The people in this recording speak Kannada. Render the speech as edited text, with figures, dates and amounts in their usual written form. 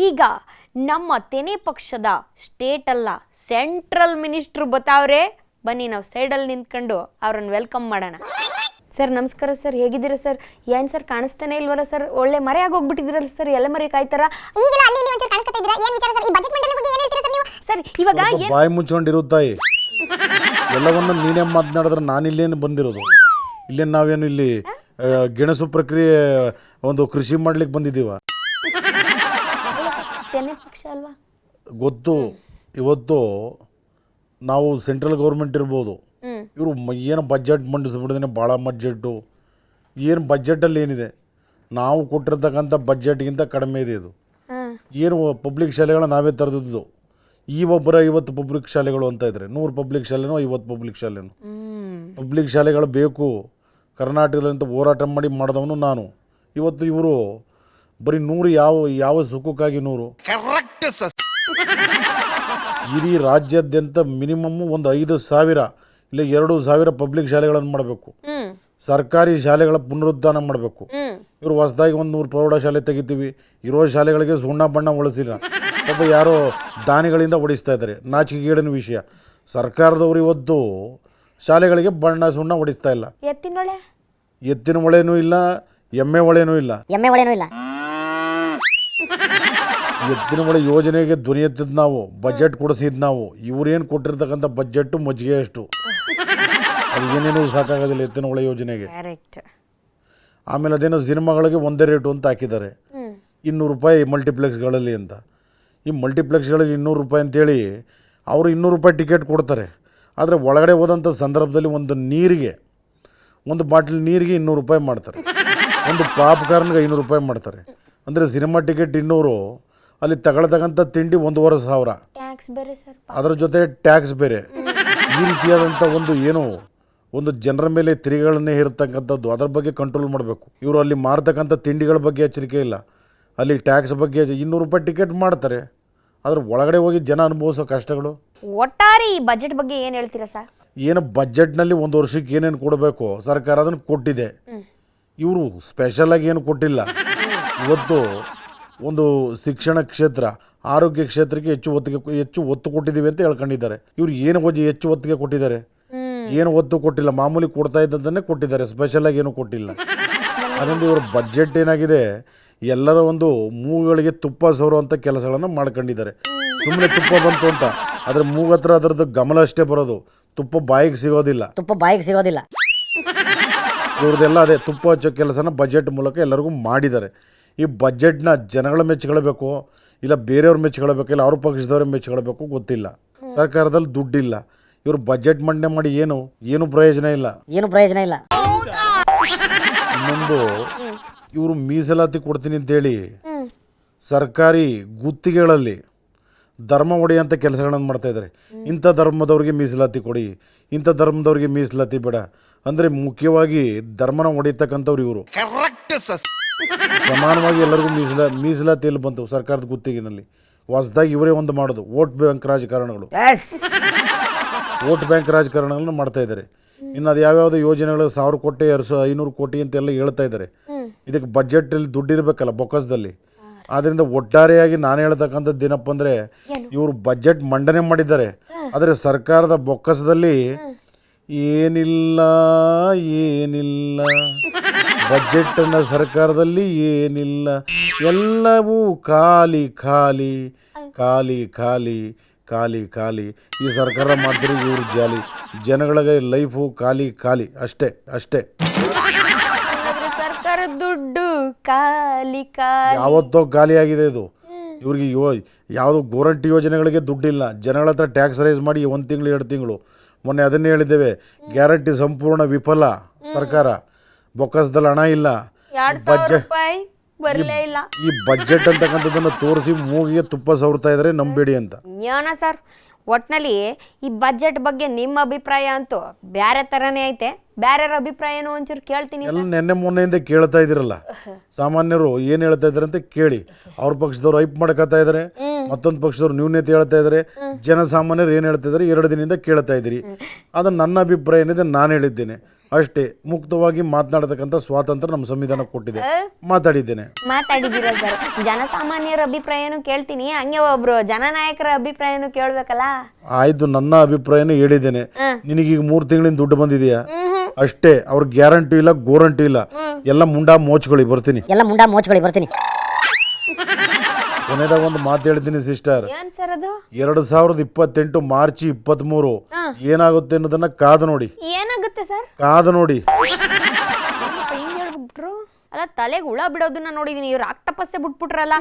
ಈಗ ನಮ್ಮ ತೆನೆ ಪಕ್ಷದ ಸ್ಟೇಟ್ ಅಲ್ಲ ಸೆಂಟ್ರಲ್ ಮಿನಿಸ್ಟ್ರು ಬತ್ತಾವ್ರೆ. ಬನ್ನಿ ನಾವು ಸೈಡಲ್ಲಿ ನಿಂತ್ಕೊಂಡು ಅವ್ರನ್ನ ವೆಲ್ಕಮ್ ಮಾಡೋಣ. ಸರ್ ನಮಸ್ಕಾರ ಸರ್, ಹೇಗಿದ್ದೀರಾ ಸರ್? ಏನು ಸರ್ ಕಾಣಿಸ್ತಾನೆ ಇಲ್ವಲ್ಲ ಸರ್? ಒಳ್ಳೆ ಮರೆ ಆಗೋಗ್ಬಿಟ್ಟಿದ್ದೀರಲ್ಲ ಸರ್, ಎಲ್ಲ ಮರೆ ಕಾಯ್ತಾರ ಈಗೆಲ್ಲ ಅಲ್ಲಿ ಇಲ್ಲಿ ಒಂಚೂರು ಕಾಣಿಸ್ತಾ ಇದ್ದೀರಾ. ಏನು ವಿಚಾರ ಸರ್? ಈ ಬಜೆಟ್ ಮಂಡಳಿ ಬಗ್ಗೆ ಏನು ಹೇಳ್ತೀರಾ ಸರ್ ನೀವು? ಸರ್ ಇವಾಗ ಬಾಯಿ ಮುಚ್ಕೊಂಡಿರುತ್ತಾಯಿ ಎಲ್ಲವನ್ನ ನೀನೇ ಮಾತನಾಡಿದ್ರೆ ನಾನು ಇಲ್ಲೇನು ಬಂದಿರೋದು? ಇಲ್ಲೇನು ನಾವೇನು ಇಲ್ಲಿ ಗೆಣಸು ಪ್ರಕ್ರಿಯೆ ಒಂದು ಕೃಷಿ ಮಾಡ್ಲಿಕ್ಕೆ ಬಂದಿದ್ದೀವ? ತೆನೆ ಪಕ್ಷ ಅಲ್ವಾ? ಗೊತ್ತು. ಇವತ್ತು ನಾವು ಸೆಂಟ್ರಲ್ ಗೌರ್ಮೆಂಟ್ ಇರ್ಬೋದು, ಇವರು ಏನು ಬಜೆಟ್ ಮಂಡಿಸ್ಬಿಟ್ಟಿದ್ದೇನೆ, ಭಾಳ ಬಜೆಟ್ಟು. ಏನು ಬಜೆಟಲ್ಲಿ ಏನಿದೆ? ನಾವು ಕೊಟ್ಟಿರ್ತಕ್ಕಂಥ ಬಜೆಟ್ಗಿಂತ ಕಡಿಮೆ ಇದೆ ಇದು. ಏನು ಪಬ್ಲಿಕ್ ಶಾಲೆಗಳನ್ನ ನಾವೇ ತರೆದಿದ್ದು. ಈ ಒಬ್ಬರ 50 ಪಬ್ಲಿಕ್ ಶಾಲೆಗಳು ಅಂತ ಇದ್ದಾರೆ. 100 ಪಬ್ಲಿಕ್ ಶಾಲೆನೋ 50 ಪಬ್ಲಿಕ್ ಶಾಲೆನೋ. ಪಬ್ಲಿಕ್ ಶಾಲೆಗಳು ಬೇಕು ಕರ್ನಾಟಕದಂತ ಹೋರಾಟ ಮಾಡಿ ಮಾಡಿದವನು ನಾನು. ಇವತ್ತು ಇವರು ಬರೀ 100 ಯಾವ ಸುಖಕ್ಕಾಗಿ 100? ಇಡೀ ರಾಜ್ಯಾದ್ಯಂತ ಮಿನಿಮಮ್ ಒಂದು 5,000 ಇಲ್ಲ 2,000 ಪಬ್ಲಿಕ್ ಶಾಲೆಗಳನ್ನು ಮಾಡಬೇಕು. ಸರ್ಕಾರಿ ಶಾಲೆಗಳ ಪುನರುದ್ಧಾನ ಮಾಡಬೇಕು. ಇವರು ಹೊಸದಾಗಿ ಒಂದು 100 ಪ್ರೌಢಶಾಲೆ ತೆಗಿತೀವಿ. ಇರೋ ಶಾಲೆಗಳಿಗೆ ಸುಣ್ಣ ಬಣ್ಣ ಹೊಳಿಸಿಲ್ಲ. ಪಾಪ ಯಾರೋ ದಾನಿಗಳಿಂದ ಹೊಡಿಸ್ತಾ ಇದ್ದಾರೆ. ನಾಚಿಕೆಗೇಡಿನ ವಿಷಯ. ಸರ್ಕಾರದವರು ಇವತ್ತು ಶಾಲೆಗಳಿಗೆ ಬಣ್ಣ ಸುಣ್ಣ ಹೊಡಿಸ್ತಾ ಇಲ್ಲ. ಎತ್ತಿನ ಒಳೆನೂ ಇಲ್ಲ, ಎಮ್ಮೆ ಒಳೆನೂ ಇಲ್ಲ. ಎತ್ತಿನ ಒಳೆ ಯೋಜನೆಗೆ ಧ್ವನಿ ಎತ್ತಿದ್ ನಾವು, ಬಜೆಟ್ ಕೊಡಿಸಿದ್ ನಾವು. ಇವರೇನು ಕೊಟ್ಟಿರ್ತಕ್ಕಂಥ ಬಜೆಟ್ಟು ಮಜ್ಜಿಗೆ ಅಷ್ಟು. ಅದು ಏನೇನು ಸಾಕಾಗೋದಿಲ್ಲ ಎತ್ತಿನ ಒಳೆ ಯೋಜನೆಗೆ. ಆಮೇಲೆ ಅದೇನೋ ಸಿನಿಮಾಗಳಿಗೆ ಒಂದೇ ರೇಟು ಅಂತ ಹಾಕಿದ್ದಾರೆ, 200 ರೂಪಾಯಿ ಮಲ್ಟಿಪ್ಲೆಕ್ಸ್ಗಳಲ್ಲಿ ಅಂತ. ಈ ಮಲ್ಟಿಪ್ಲೆಕ್ಸ್ಗಳಲ್ಲಿ 200 ರೂಪಾಯಿ ಅಂತೇಳಿ ಅವರು 200 ರೂಪಾಯಿ ಟಿಕೆಟ್ ಕೊಡ್ತಾರೆ. ಆದರೆ ಒಳಗಡೆ ಹೋದಂಥ ಸಂದರ್ಭದಲ್ಲಿ ಒಂದು ಬಾಟ್ಲ್ ನೀರಿಗೆ 200 ರೂಪಾಯಿ ಮಾಡ್ತಾರೆ. ಒಂದು ಪಾಪ್ಕಾರ್ನ್ಗೆ 500 ರೂಪಾಯಿ ಮಾಡ್ತಾರೆ. ಅಂದರೆ ಸಿನಿಮಾ ಟಿಕೆಟ್ 200, ಅಲ್ಲಿ ತಗೊಳ್ತಕ್ಕಂಥ ತಿಂಡಿ 1,500, ಅದರ ಜೊತೆ ಟ್ಯಾಕ್ಸ್ ಬೇರೆ. ಈ ರೀತಿಯಾದಂಥ ಒಂದು ಜನರ ಮೇಲೆ ತೆರಿಗೆಗಳನ್ನೇ ಹೇರ್ತಕ್ಕಂಥದ್ದು. ಅದರ ಬಗ್ಗೆ ಕಂಟ್ರೋಲ್ ಮಾಡಬೇಕು. ಇವರು ಅಲ್ಲಿ ಮಾರ್ತಕ್ಕಂಥ ತಿಂಡಿಗಳ ಬಗ್ಗೆ ಎಚ್ಚರಿಕೆ ಇಲ್ಲ, ಅಲ್ಲಿ ಟ್ಯಾಕ್ಸ್ ಬಗ್ಗೆ. 200 ರೂಪಾಯಿ ಟಿಕೆಟ್ ಮಾಡ್ತಾರೆ, ಅದ್ರ ಒಳಗಡೆ ಹೋಗಿ ಜನ ಅನುಭವಿಸೋ ಕಷ್ಟಗಳು. ಒಟ್ಟಾರೆ ಈ ಬಜೆಟ್ ಬಗ್ಗೆ ಏನು ಹೇಳ್ತೀರಾ ಸರ್? ಏನು ಬಜೆಟ್ನಲ್ಲಿ ಒಂದು ವರ್ಷಕ್ಕೆ ಏನೇನು ಕೊಡಬೇಕು ಸರ್ಕಾರ ಅದನ್ನು ಕೊಟ್ಟಿದೆ. ಇವರು ಸ್ಪೆಷಲಾಗಿ ಏನು ಕೊಟ್ಟಿಲ್ಲ. ಇವತ್ತು ಒಂದು ಶಿಕ್ಷಣ ಕ್ಷೇತ್ರ, ಆರೋಗ್ಯ ಕ್ಷೇತ್ರಕ್ಕೆ ಹೆಚ್ಚು ಒತ್ತು ಕೊಟ್ಟಿದ್ದೀವಿ ಅಂತ ಹೇಳ್ಕೊಂಡಿದ್ದಾರೆ. ಇವ್ರು ಏನು ಹೆಚ್ಚು ಒತ್ತಿಗೆ ಕೊಟ್ಟಿದ್ದಾರೆ? ಏನು ಒತ್ತು ಕೊಟ್ಟಿಲ್ಲ. ಮಾಮೂಲಿ ಕೊಡ್ತಾ ಇದ್ದದನ್ನೇ ಕೊಟ್ಟಿದ್ದಾರೆ, ಸ್ಪೆಷಲಾಗಿ ಏನು ಕೊಟ್ಟಿಲ್ಲ. ಅದರಿಂದ ಇವ್ರ ಬಜೆಟ್ ಏನಾಗಿದೆ, ಎಲ್ಲರ ಒಂದು ಮೂಗುಗಳಿಗೆ ತುಪ್ಪ ಸವರುವಂಥ ಕೆಲಸಗಳನ್ನು ಮಾಡ್ಕೊಂಡಿದ್ದಾರೆ. ಸುಮ್ಮನೆ ತುಪ್ಪ ಬಂತು ಅಂತ ಆದರೆ ಮೂಗತ್ರ ಅದರದ್ದು ಗಮನ ಅಷ್ಟೇ ಬರೋದು, ತುಪ್ಪ ಬಾಯಿಗೆ ಸಿಗೋದಿಲ್ಲ. ಇವ್ರದ್ದೆಲ್ಲ ಅದೇ ತುಪ್ಪ ಹಚ್ಚೋ ಕೆಲಸನ ಬಜೆಟ್ ಮೂಲಕ ಎಲ್ಲರಿಗೂ ಮಾಡಿದ್ದಾರೆ. ಈ ಬಜೆಟ್ನ ಜನಗಳ ಮೆಚ್ಕೊಳ್ಬೇಕು, ಇಲ್ಲ ಬೇರೆಯವ್ರ ಮೆಚ್ಕೊಳ್ಬೇಕು, ಇಲ್ಲ ಅವ್ರ ಪಕ್ಷದವ್ರ ಮೆಚ್ಕೊಳ್ಬೇಕು, ಗೊತ್ತಿಲ್ಲ. ಸರ್ಕಾರದಲ್ಲಿ ದುಡ್ಡಿಲ್ಲ. ಇವರು ಬಜೆಟ್ ಮಂಡನೆ ಮಾಡಿ ಏನು ಪ್ರಯೋಜನ ಇಲ್ಲ. ಇನ್ನೊಂದು, ಇವರು ಮೀಸಲಾತಿ ಕೊಡ್ತೀನಿ ಅಂತೇಳಿ ಸರ್ಕಾರಿ ಗುತ್ತಿಗೆಗಳಲ್ಲಿ ಧರ್ಮ ಒಡೆಯುವಂಥ ಕೆಲಸಗಳನ್ನು ಮಾಡ್ತಾಯಿದ್ದಾರೆ. ಇಂಥ ಧರ್ಮದವ್ರಿಗೆ ಮೀಸಲಾತಿ ಕೊಡಿ, ಇಂಥ ಧರ್ಮದವ್ರಿಗೆ ಮೀಸಲಾತಿ ಬೇಡ ಅಂದರೆ ಮುಖ್ಯವಾಗಿ ಧರ್ಮನ ಹೊಡೆಯತಕ್ಕಂಥವ್ರು ಇವರು. ಸಮಾನವಾಗಿ ಎಲ್ಲರಿಗೂ ಮೀಸಲಾತಿಯಲ್ಲಿ ಬಂತು ಸರ್ಕಾರದ ಗುತ್ತಿಗೆನಲ್ಲಿ. ಹೊಸದಾಗಿ ಇವರೇ ಒಂದು ಮಾಡೋದು ವೋಟ್ ಬ್ಯಾಂಕ್ ರಾಜಕಾರಣಗಳನ್ನು ಮಾಡ್ತಾ ಇದ್ದಾರೆ. ಇನ್ನು ಅದು ಯಾವ್ಯಾವುದೋ ಯೋಜನೆಗಳು 1,000 ಕೋಟಿ 500 ಕೋಟಿ ಅಂತೆಲ್ಲ ಹೇಳ್ತಾ ಇದ್ದಾರೆ. ಇದಕ್ಕೆ ಬಜೆಟಲ್ಲಿ ದುಡ್ಡು ಇರಬೇಕಲ್ಲ ಬೊಕ್ಕಸದಲ್ಲಿ. ಆದ್ದರಿಂದ ಒಟ್ಟಾರೆಯಾಗಿ ನಾನು ಹೇಳ್ತಕ್ಕಂಥದ್ದು ಏನಪ್ಪ ಅಂದರೆ, ಇವರು ಬಜೆಟ್ ಮಂಡನೆ ಮಾಡಿದ್ದಾರೆ, ಆದರೆ ಸರ್ಕಾರದ ಬೊಕ್ಕಸದಲ್ಲಿ ಏನಿಲ್ಲ. ಬಜೆಟನ್ನು ಸರ್ಕಾರದಲ್ಲಿ ಏನಿಲ್ಲ, ಎಲ್ಲವೂ ಖಾಲಿ ಖಾಲಿ ಖಾಲಿ ಖಾಲಿ ಖಾಲಿ ಖಾಲಿ. ಈ ಸರ್ಕಾರ ಮಾಡಿದ್ರೆ ಇವ್ರ ಜಾಲಿ, ಜನಗಳಿಗೆ ಲೈಫು ಖಾಲಿ ಖಾಲಿ ಅಷ್ಟೇ. ಸರ್ಕಾರ ದುಡ್ಡು ಖಾಲಿ ಖಾಲಿ, ಯಾವತ್ತೋ ಖಾಲಿ ಆಗಿದೆ ಇದು. ಇವ್ರಿಗೆ ಯಾವುದು ಗ್ಯಾರಂಟಿ ಯೋಜನೆಗಳಿಗೆ ದುಡ್ಡಿಲ್ಲ. ಜನಗಳ ಹತ್ರ ಟ್ಯಾಕ್ಸ್ ರೈಸ್ ಮಾಡಿ 1 ತಿಂಗಳು 2 ತಿಂಗಳು. ಮೊನ್ನೆ ಅದನ್ನೇ ಹೇಳಿದ್ದೇವೆ, ಗ್ಯಾರಂಟಿ ಸಂಪೂರ್ಣ ವಿಫಲ. ಸರ್ಕಾರ ಬೊಕ್ಕಸದಲ್ಲಿ ಹಣ ಇಲ್ಲ. ಈ ಬಜೆಟ್ ಅಂತಕ್ಕಂಥದ್ದನ್ನು ತೋರಿಸಿ ಮೂಗಿಗೆ ತುಪ್ಪ ಸವರ್ತಾ ಇದ್ದಾರೆ, ನಂಬೇಡಿ ಅಂತ. ಸರ್ ಒಟ್ನಲ್ಲಿ ಈ ಬಜೆಟ್ ಬಗ್ಗೆ ನಿಮ್ಮ ಅಭಿಪ್ರಾಯ ಅಂತೂ ಬೇರೆ ಥರನೇ ಐತೆ. ಬೇರೆಯವ್ರ ಅಭಿಪ್ರಾಯನೂ ಒಂಚೂರು ಕೇಳ್ತೀನಿ. ಎಲ್ಲ ನೆನ್ನೆ ಮೊನ್ನೆಯಿಂದ ಕೇಳ್ತಾ ಇದ್ದೀರಲ್ಲ, ಸಾಮಾನ್ಯರು ಏನು ಹೇಳ್ತಾ ಇದ್ದಾರೆ ಅಂತ ಕೇಳಿ. ಅವ್ರ ಪಕ್ಷದವ್ರು ಹೈಪ್ ಮಾಡ್ಕೊತಾ ಇದ್ದಾರೆ, ಮತ್ತೊಂದು ಪಕ್ಷದವ್ರು ನ್ಯೂನ್ಯತೆ ಹೇಳ್ತಾ ಇದ್ದಾರೆ. ಜನಸಾಮಾನ್ಯರು ಏನು ಹೇಳ್ತಾ ಇದ್ದಾರೆ 2 ದಿನದಿಂದ ಕೇಳ್ತಾ ಇದ್ದೀರಿ. ಅದು ನನ್ನ ಅಭಿಪ್ರಾಯ ಏನಿದೆ ನಾನು ಹೇಳಿದ್ದೇನೆ. ಅಷ್ಟೇ. ಮುಕ್ತವಾಗಿ ಮಾತನಾಡತಕ್ಕಂಥ ಸ್ವಾತಂತ್ರ್ಯ ನಮ್ಮ ಸಂವಿಧಾನ ಕೊಟ್ಟಿದೆ. ಮಾತಾಡಿದ್ದೇನೆ. ಮಾತಾಡಿದ್ದೀರಾ ಸರ್. ಜನಸಾಮಾನ್ಯರ ಅಭಿಪ್ರಾಯನೂ ಕೇಳ್ತೀನಿ, ಹಂಗೆ ಒಬ್ರು ಜನನಾಯಕರ ಅಭಿಪ್ರಾಯನೂ ಕೇಳ್ಬೇಕಲ್ಲ. ಆಯ್ತು, ನನ್ನ ಅಭಿಪ್ರಾಯನೇ ಹೇಳಿದ್ದೇನೆ. ನಿನಗೀಗ 3 ತಿಂಗಳಿಂದ ದುಡ್ಡು ಬಂದಿದೆಯಾ? ಅಷ್ಟೇ. ಅವ್ರ ಗ್ಯಾರಂಟಿ ಇಲ್ಲ, ಗೋರಂಟಿ ಇಲ್ಲ. ಎಲ್ಲ ಮುಂಡಾ ಮೋಚ್ಕೊಳ್ಳಿ, ಬರ್ತೀನಿ. ಕೊನೆದಾಗ ಒಂದು ಮಾತು ಹೇಳ್ತೀನಿ ಸಿಸ್ಟರ್. ಏನ್ ಸರ್ ಅದು? 2028 ಮಾರ್ಚ್ 23 ಏನಾಗುತ್ತೆ ಅನ್ನೋದನ್ನ ಕಾದು ನೋಡಿ. ಏನಾಗುತ್ತೆ ಸರ್? ಕಾದು ನೋಡಿ. ಹಿಂಗ್ ಹೇಳ್ಬಿಟ್ರು ಅಲ್ಲ, ತಲೆಗೆ ಹುಳ ಬಿಡೋದನ್ನ ನೋಡಿದೀನಿ. ಇವ್ರು ಆಕ್ಟಪಸ್ಸೆ ಬಿಟ್ಬಿಟ್ರಲ್ಲ.